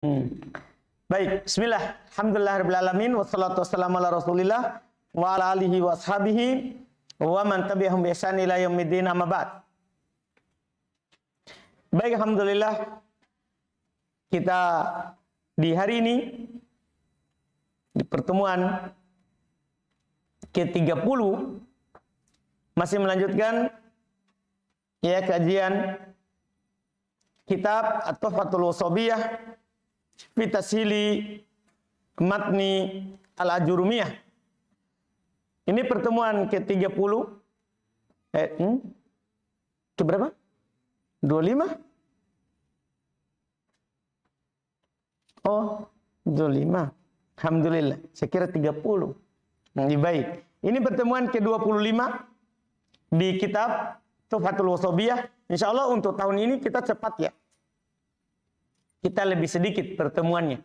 Baik, bismillah. Alhamdulillahirrahmanirrahim. Wassalatu wassalamu ala rasulillah wa ala alihi wa ashabihi wa man tabi'ahum bi ihsan ila yaumiddin, amma ba'd. Baik, alhamdulillah, kita di hari ini di pertemuan ke-30 masih melanjutkan kajian kitab At-Tuhfatul Washabiyah fi Tashili Matni Al-Ajurumiyah. Ini pertemuan ke-30. Ke berapa? 25? Oh, 25. Alhamdulillah. Saya kira 30. Baik. Ini pertemuan ke-25 di kitab Tuhfatul Washabiyah. Insyaallah untuk tahun ini kita cepat ya. Kita lebih sedikit pertemuannya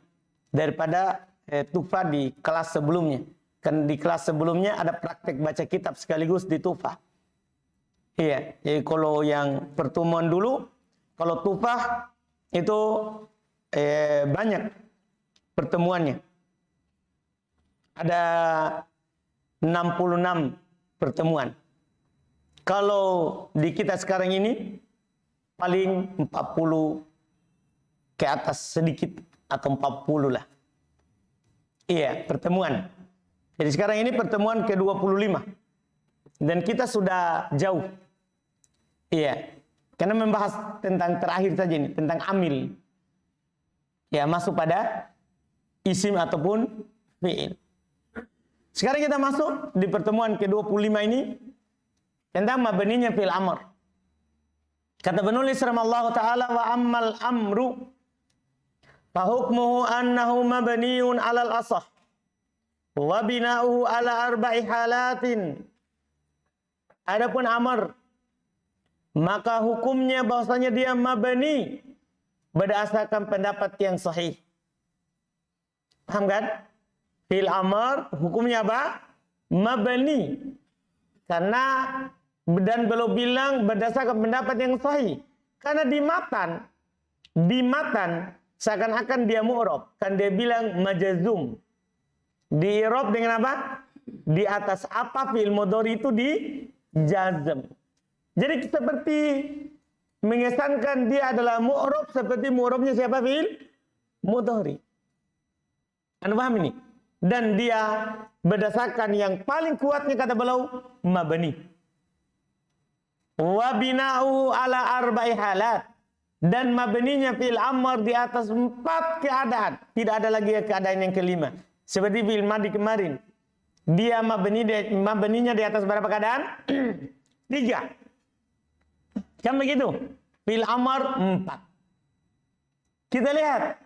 daripada Tuhfah di kelas sebelumnya. Kan di kelas sebelumnya ada praktek baca kitab sekaligus di Tuhfah. Iya, jadi kalau yang pertemuan dulu, kalau Tuhfah itu banyak pertemuannya. Ada 66 pertemuan. Kalau di kita sekarang ini paling 40 ke atas sedikit atau 40 lah. Iya, pertemuan. Jadi sekarang ini pertemuan ke-25. Dan kita sudah jauh. Iya. Karena membahas tentang terakhir saja ini, tentang amil. Ya, masuk pada isim ataupun fi'il. Sekarang kita masuk di pertemuan ke-25 ini tentang mabninya fil amr. Kata penulis rahimallahu taala, wa ammal amru fahukmuhu annahu mabniun alal asah wa bina'uhu ala arba'i halatin. Adapun amr, maka hukumnya bahwasanya dia mabni berdasarkan pendapat yang sahih. Paham kan? Fil amr hukumnya apa? Mabni. Karena dan belum bilang berdasarkan pendapat yang sahih. Karena di matan seakan-akan dia mu'rab. Kan dia bilang majazum. Di i'rab dengan apa? Di atas apa fi'il mudhari itu di jazm. Jadi seperti mengesankan dia adalah mu'rab seperti mu'rabnya siapa fi'il mudhari. Anda paham ini? Dan dia berdasarkan yang paling kuatnya kata beliau mabni. Wa bina'u ala arba'i halat. Dan mabninya fil amr di atas 4 keadaan. Tidak ada lagi keadaan yang kelima. Seperti fil madi kemarin. Dia mabninya di atas berapa keadaan? 3. Kan begitu? Fil amr 4. Kita lihat.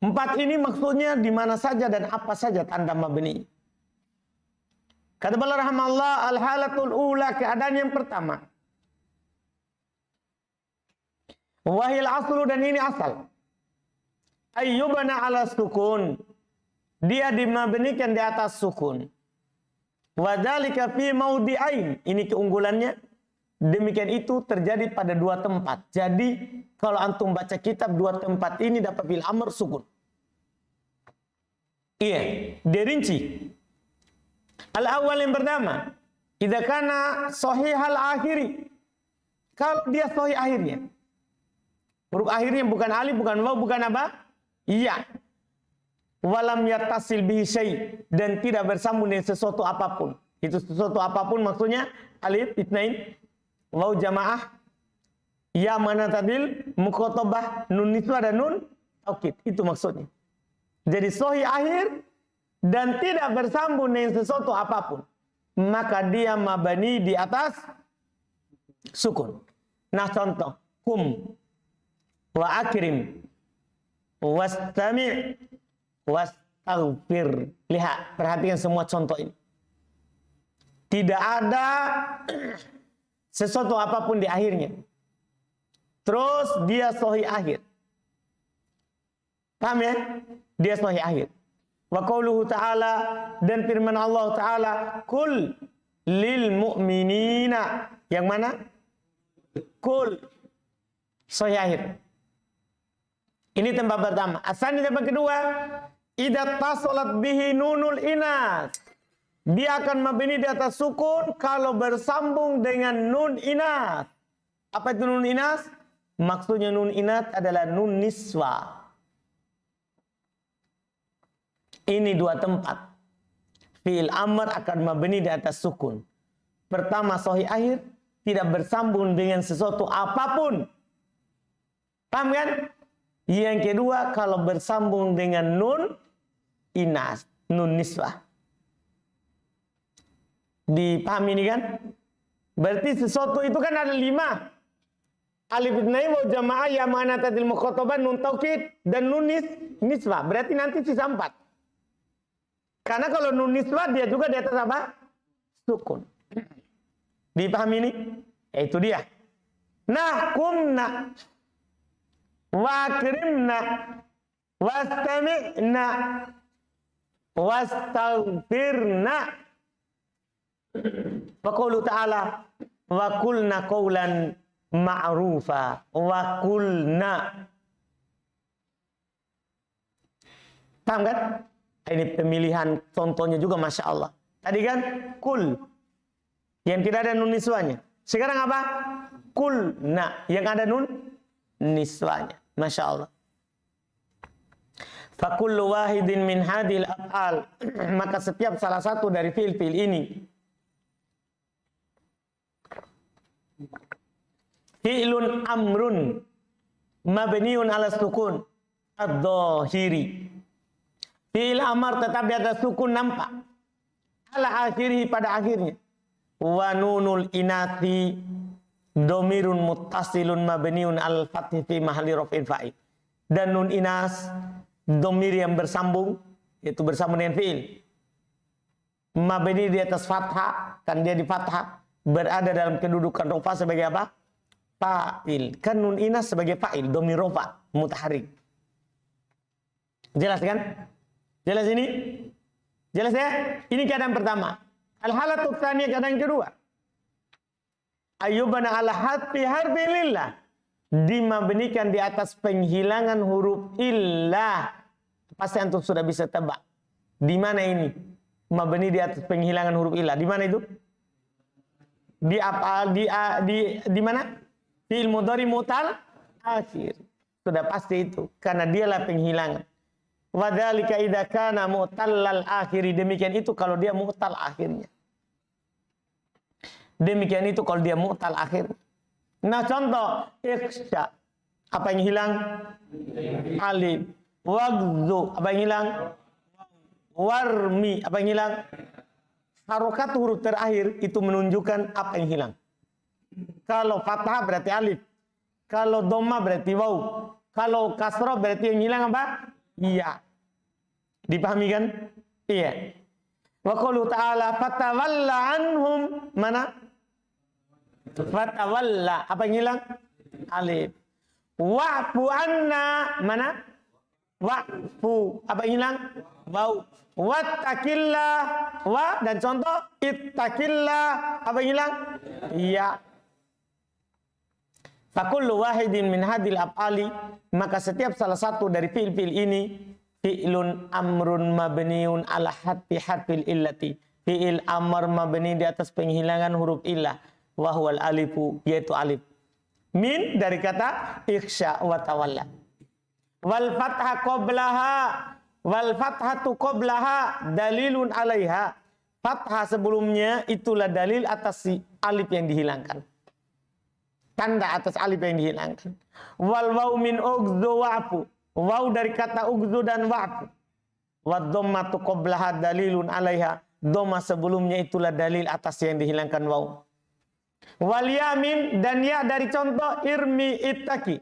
4 ini maksudnya di mana saja dan apa saja tanda mabni. Kata beliau rahimahullah, al-halatul ula, keadaan yang pertama. Wahil aslu, dan ini asal. Ayyubana ala sukun. Dia dimabnikan di atas sukun. Wadhalika fi maudi'ain. Ini keunggulannya. Demikian itu terjadi pada 2 tempat. Jadi kalau antum baca kitab 2 tempat ini dapat fil amr sukun. Iya, dirinci. Al-awwal yang pertama. Idza kana sahihal akhiri. Kalau dia sahih akhirnya. Huruf akhirnya bukan alif, bukan waw, bukan apa? Iya. Walam yattasil bihi syai', dan tidak bersambung dengan sesuatu apapun. Itu sesuatu apapun maksudnya alif itsnain, waw jamaah, ya mana tadil, mukhatabah, nun niswa dan nun taukid. Itu maksudnya. Jadi sahih akhir dan tidak bersambung dengan sesuatu apapun. Maka dia mabani di atas sukun. Nah contoh, kum wa akrim wastami' wastaghfir. Lihat, perhatikan semua contoh ini. Tidak ada sesuatu apapun di akhirnya. Terus dia sahih akhir. Paham ya? Dia sahih akhir. Wa qauluhu ta'ala, dan firman Allah ta'ala, kul lil mu'minina. Yang mana? Kul. Sahih akhir. Ini tempat pertama. Asani tempat kedua, idza tasalat bihi nunul inas. Dia akan mabni di atas sukun kalau bersambung dengan nun inas. Apa itu nun inas? Maksudnya nun inas adalah nun niswa. Ini dua tempat. Fi'il amr akan mabni di atas sukun. Pertama, sahih akhir, tidak bersambung dengan sesuatu apapun. Paham kan? Yang kedua, kalau bersambung dengan nun inas, nun niswah. Dipahami ini kan? Berarti sesuatu itu kan ada 5. Alif itnai wa jamaah ya ma'anatatil mukhatabah nun taukid dan nun niswah. Berarti nanti sisa 4. Karena kalau nun niswah dia juga di atas apa? Sukun. Dipahami ini? Itu dia. Nahkumna wakrimna wastami'na wastaghfirna. Wa qawlu ta'ala wa qulna qawlan ma'rufa wa qulna. Paham kan? Ini pemilihan contohnya juga Masya Allah. Tadi kan kul yang tidak ada nun niswanya. Sekarang apa? Qulna yang ada nun niswanya. Masya Allah. Fakullu wahidin min hadil af'al. Maka setiap salah satu dari fi'il-fi'il ini, fi'lun amrun mabniun ala sukun ad-dhahiri. Fi'il amar tetap di atas sukun nampak. Ala akhirih pada akhirnya. Wa nunul inati domirun muttasilun mabniun al fathi fi mahalli raf'in fa'il. Dan nun inas domir yang bersambung, yaitu bersambung dengan fi'il. Mabni di atas fathah, kan dia di fathah, berada dalam kedudukan rafa sebagai apa? Fa'il. Kan nun inas sebagai fa'il, domir rafa, mutaharrik. Jelas kan? Jelas ini? Jelas ya? Ini keadaan pertama. Al-halatu tsaniyah, keadaan kedua. Ayyubana ala hadfi harfi lillah. Dimabnikan di atas penghilangan huruf illah. Pasti antum sudah bisa tebak. Di mana ini? Mabni di atas penghilangan huruf illah. Di mana itu? Di apa? Di mana? Fi'il mudhari mutal akhir. Sudah pasti itu. Karena dialah penghilangan. Wadzalika idza kana mu'tallal akhiri. Demikian itu kalau dia mu'tal akhirnya. Demikian itu kalau dia mu'tal akhirnya. Nah contoh ikhsya. Apa yang hilang? Alif. Wagzu. Apa yang hilang? Warmi. Apa yang hilang? Harokat huruf terakhir itu menunjukkan apa yang hilang. Kalau fathah berarti alif. Kalau dhamma berarti waw. Kalau kasrah berarti yang hilang apa? Iya. Dipahami kan? Iya. Wa qaulu ta'ala fatawalla anhum. Mana? Fatawalla. Apa yang hilang? Alif. Wa'fu anna. Mana? Wa'fu. Apa yang hilang? Waw. Wattaqillah. Wa dan contoh ittaqillah. Apa yang hilang? Iya. Fakullu wahidin min hadil af'ali, maka setiap salah satu dari fi'il-fi'il ini fi'lun amrun mabniun ala hati harfil illati. Fi'il amr mabni di atas penghilangan huruf illah. Wa huwal alifu, yaitu alif. Min dari kata ikhsya wa tawalla. Wal fathah qablaha, wal fathatu qablaha dalilun alaiha. Fathah sebelumnya itulah dalil atas si alif yang dihilangkan. Tanda atas alif yang dihilangkan. Wal waw min ugzu wa'fu. Waw dari kata ugzu dan wa'fu. Wa dhammatu qablaha dalilun alaiha. Dhamma sebelumnya itulah dalil atas yang dihilangkan waw. Wal yamin dan ya dari contoh irmi ittaqi.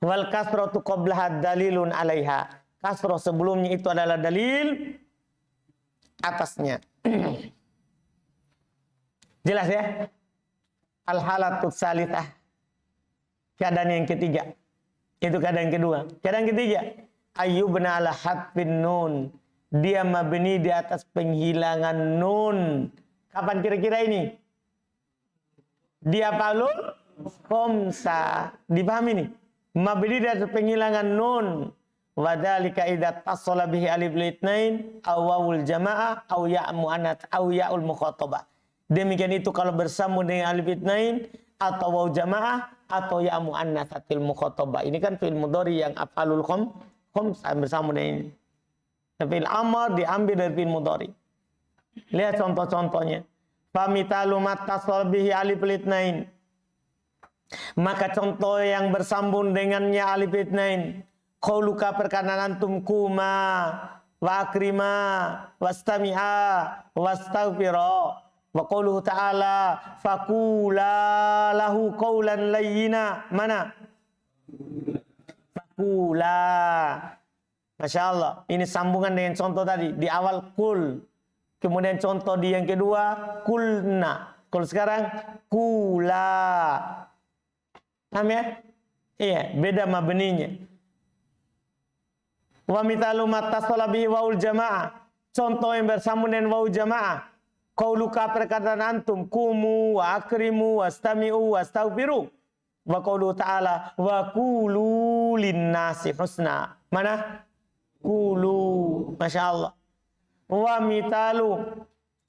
Wal kasratu qablaha dalilun alaiha. Kasrah sebelumnya itu adalah dalil atasnya. Jelas ya? Al-halatu salithah. Keadaan yang ketiga. Itu keadaan kedua. Keadaan ketiga. Ayyubna ala hadfin nun. Dia mabni di atas penghilangan nun. Kapan kira-kira ini? Dia palul khomsa. Dipahami nih? mabni di atas penghilangan nun. Wa dzalika idza tasala bihi alif litnain aw wawul jamaah aw ya' muannats aw ya'ul mukhatabah. Demikian itu kalau bersambung dengan alif litnain atau waw jamaah atau ya' muannatsatil mukhatabah. Ini kan fi'il mudhari yang af'alul khamsah bersambung dengan ini. Fi'il amr diambil dari fi'il mudhari. Lihat contoh-contohnya. Famitalu mattasal bihi alif litnain. Maka contoh yang bersambung dengannya alif litnain. Qauluka perkataan antum kuma wa akrima wastami'a wastaghfira wa qauluhu ta'ala faqula lahu qawlan layyina. Mana? Faqula. Masya Allah. Ini sambungan dengan contoh tadi. Di awal kul. Kemudian contoh di yang kedua kulna. Kalau sekarang kula. Paham ya? Iya, beda mabninya. Wa mithalu mattasala bihi waul jamaah. Contoh yang bersambung dengan waul jamaah. Qauluka perkataan antum kumu wa akrimu wastami'u wastaghfiru. Wa qauluhu ta'ala wa qulu linnasi husna. Mana? Qulu. Masya Allah. Wa mithalu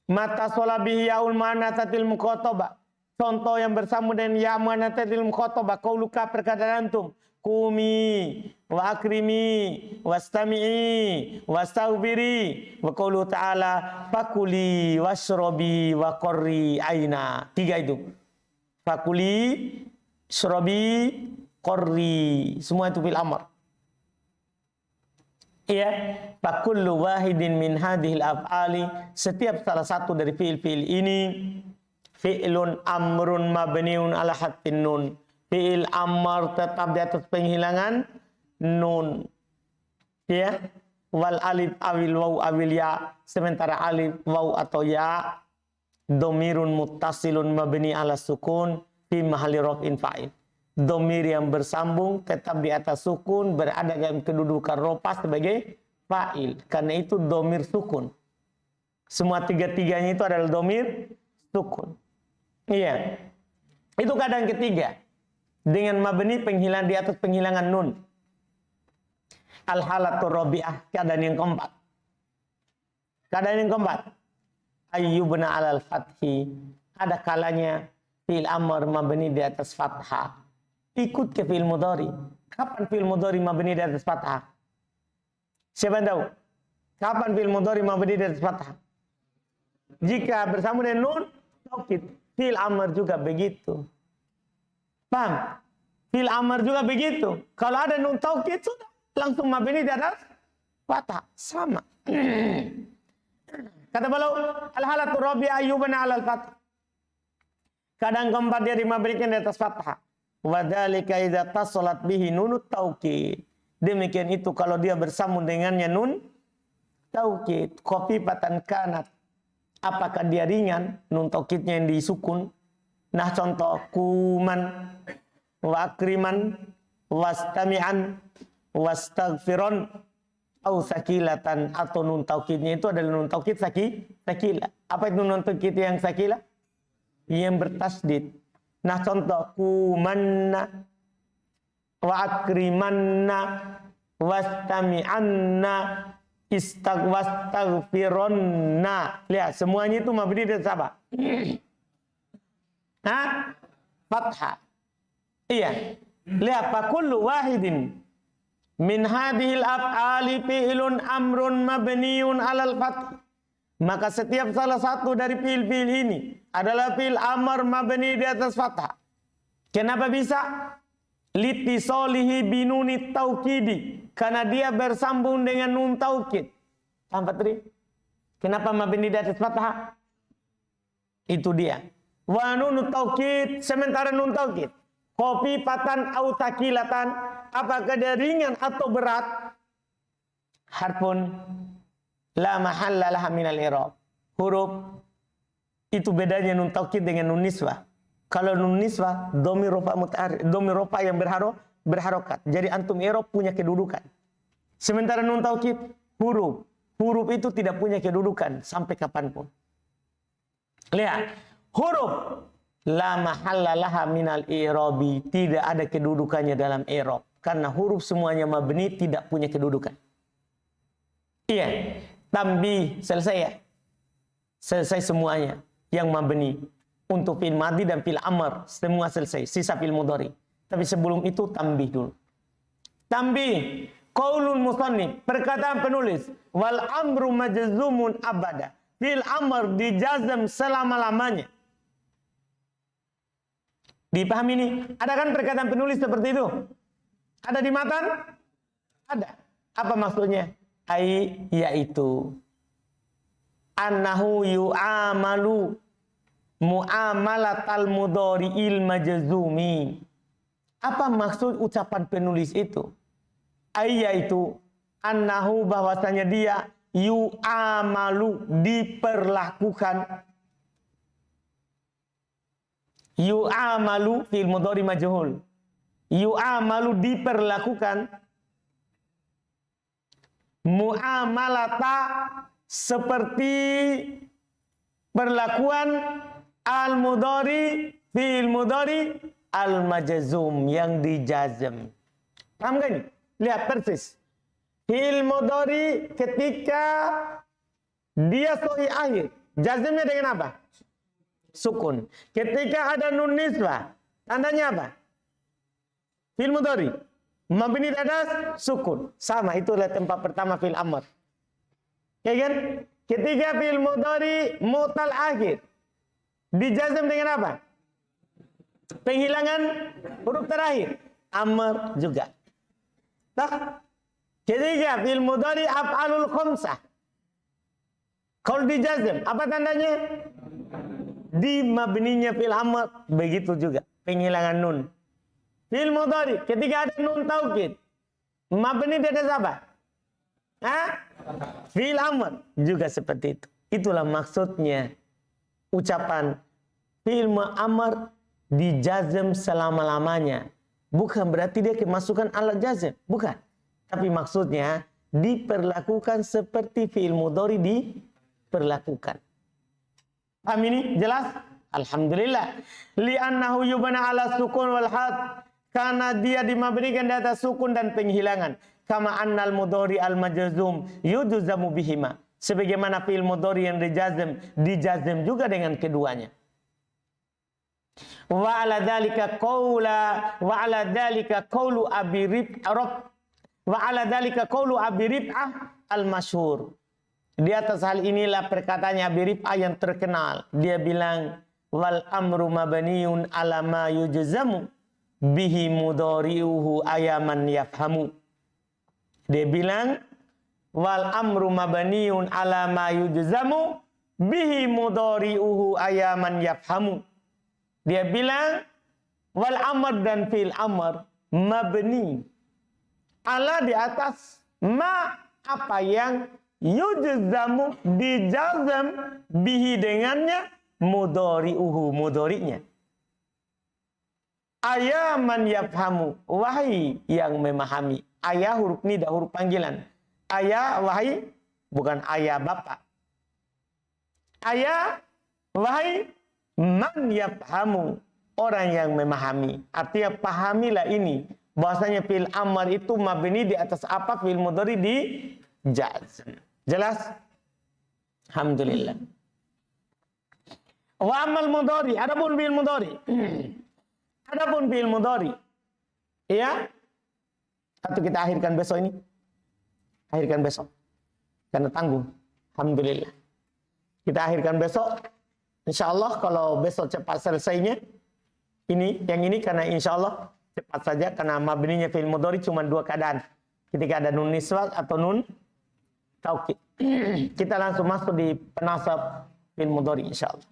mattasala bihi yaul muannatsatil mukhatabah. Contoh yang bersambung dengan ya muannatsatil mukhatabah. Qauluka perkataan antum kumi wa akrimi wastami'i wastaghfiri wa qauluhu ta'ala fakuli washrabi wa qarri aina. 3 itu. Fakuli, shrabi, qarri. Semua itu fil amr. Iya, fakullu wahidin min hadhil af'ali. Setiap salah satu dari fi'il-fi'il ini fi'lun amrun mabniun ala hatin nun. Fi'il amr tetap di atas penghilangan nun. Ya. Wal alif awil waw awil ya. Sementara alif waw atau ya domirun muttasilun mabni ala sukun fi mahalli raf'in fa'il. Domir yang bersambung tetap di atas sukun berada dalam kedudukan ropa sebagai fa'il. Karena itu domir sukun. Semua tiga-tiganya itu adalah domir sukun. Iya. Itu keadaan ketiga. Dengan mabni penghilang di atas penghilangan nun. Al-halatur rabi'ah, keadaan yang keempat. Keadaan yang keempat. Ayyubna alal fathi. Ada kalanya fi'il amr mabni di atas fathah. Ikut ke fi'il mudhari. Kapan fi'il mudhari mabni di atas fathah? Siapa yang tahu? Kapan fi'il mudhari mabni di atas fathah? Jika bersama dengan nun, taukid. Fi'il amr juga begitu. Paham? Fi'il amr juga begitu. Kalau ada nun taukid sudah langsung mabni di atas fathah. Sama. Kata beliau, al-halatu rabi'ah ayyubna 'alal fath. Kadang keempat dia dimabnikan di atas fathah. Wa dzalika idza tasalat bihi nunut taukid. Demikian itu kalau dia bersambung dengannya nun taukid, khafifatan kanat. Apakah dia ringan? Nun taukidnya yang disukun. Nah contoh kuman wa akriman wastami'an wastaghfiron au sakilatan, atau nun taukidnya itu adalah nun taukid sakila. Apa itu nun taukid yang sakila? Yang bertasdid. Nah contoh kumanna wa akrimanna wastami'anna wastaghfironna. Lihat semuanya itu mabni dari apa? Hah? Fathah. Iya. Lihat fa kullu wahidin min hadhil af'ali fi'lun amrun mabniun 'alal fath. Maka setiap salah satu dari fi'il-fi'il ini adalah fi'il amr mabni di atas fathah. Kenapa bisa? Litisolihi binuni taukidi. Karena dia bersambung dengan nun taukid. Paham Patri? Kenapa mabni di atas fathah? Itu dia. Wa nun taukid, sementara nun taukid khafifatan au thaqilatan, apakah dia ringan atau berat? Harfun la mahalla laha minal i'rab. Huruf itu bedanya nun taukid dengan nun niswah. Kalau nun niswah dhamir rafa mutaharrik, dhamir rafa yang berharokat. Jadi antum i'rab punya kedudukan. Sementara nun taukid huruf itu tidak punya kedudukan sampai kapanpun. Lihat, huruf la mahalla laha minal i'rabi, tidak ada kedudukannya dalam i'rab. karena huruf semuanya mabni tidak punya kedudukan. Iya, tambih selesai ya. Selesai semuanya yang mabni. Untuk fi'il madhi dan fi'il amr semua selesai, sisa fi'il mudhari. Tapi sebelum itu tambih dulu. Tambih qaulul musannif, perkataan penulis, wal amru majzumun abada. Fi'il amr dijazam selama-lamanya. Dipahami ini? Ada kan perkataan penulis seperti itu? Ada di matan? Ada. Apa maksudnya? Yaitu annahu yu'amalu mu'amalatal mudhari'il majzumi. Apa maksud ucapan penulis itu? Yaitu annahu, bahwasanya dia yu'amalu, diperlakukan. Yu'amalu fil mudhari majhul. Yu'amalu, diperlakukan. Mu'amalata, seperti perlakuan al-mudhari fil mudhari al-majzum, yang dijazm. Paham kan? Lihat persis. Fil mudhari ketika dia sahih akhir, jazmnya dengan apa? Sukun. Ketika ada nun nisbah, tandanya apa? Fil mudhari mabni atas sukun. Sama, itulah tempat pertama fil amr. Ya kan? Ketika fil mudhari mu'tal akhir, dijazm dengan apa? Penghilangan huruf terakhir. Amr juga. Nah, ketika fil mudhari af'alul khamsah, kalau dijazm, apa tandanya? Di mabninya fil amr, begitu juga. Penghilangan nun. Fil mudhari, ketika ada nun taukid, mabni di atas apa? Fil amr juga seperti itu. Itulah maksudnya ucapan fil amr dijazm selama-lamanya. Bukan berarti dia kemasukan alat jazm, bukan. Tapi maksudnya diperlakukan seperti fi'il mudhari diperlakukan. Paham ini? Jelas? Alhamdulillah. Li'annahu yubna ala sukun wal had. Karena dia dimabnikan di atas sukun dan penghilangan. Kama annal mudhari al majzum yujzamu bihima. Sebagaimana fi'il mudhari yang dijazm juga dengan keduanya. Wa ala dzalika qaulu Abi Rib'ah al-masyhur. Di atas hal inilah perkataannya Abi Rib'ah yang terkenal. Dia bilang wal amru mabniun ala ma yujzamu bihi mudhari'uhu ayaman yafhamu. Dia bilang wal amru mabniun ala ma yujzamu bihi mudhari'uhu ayaman yafhamu. Dia bilang wal amr dan fil amr mabni ala, di atas ma, apa yang yujzamu, dijazam, bihi dengannya, mudhari'uhu, mudhari'nya. Ayaman yafhamu, wahai yang memahami. Ayah huruf nida, huruf panggilan. Ayah, wahai, bukan ayah bapak. Ayah, wahai man yafhamu, orang yang memahami. Artinya pahamilah ini, bahwasanya fil amr itu mabni di atas apa? Fil mudhari di jazm. Jelas? Alhamdulillah. Wa amal mudhari, adapun fil mudhari. Adapun fil mudhari. Ya? Atau kita akhirkan besok ini? Akhirkan besok. Karena tanggung. Alhamdulillah. Kita akhirkan besok. InsyaAllah kalau besok cepat selesainya, yang ini karena insyaAllah cepat saja, karena mabninya fi'il mudhari cuma dua keadaan. Ketika ada nun niswah atau nun taukid. Kita langsung masuk di penasab fi'il mudhari insyaAllah.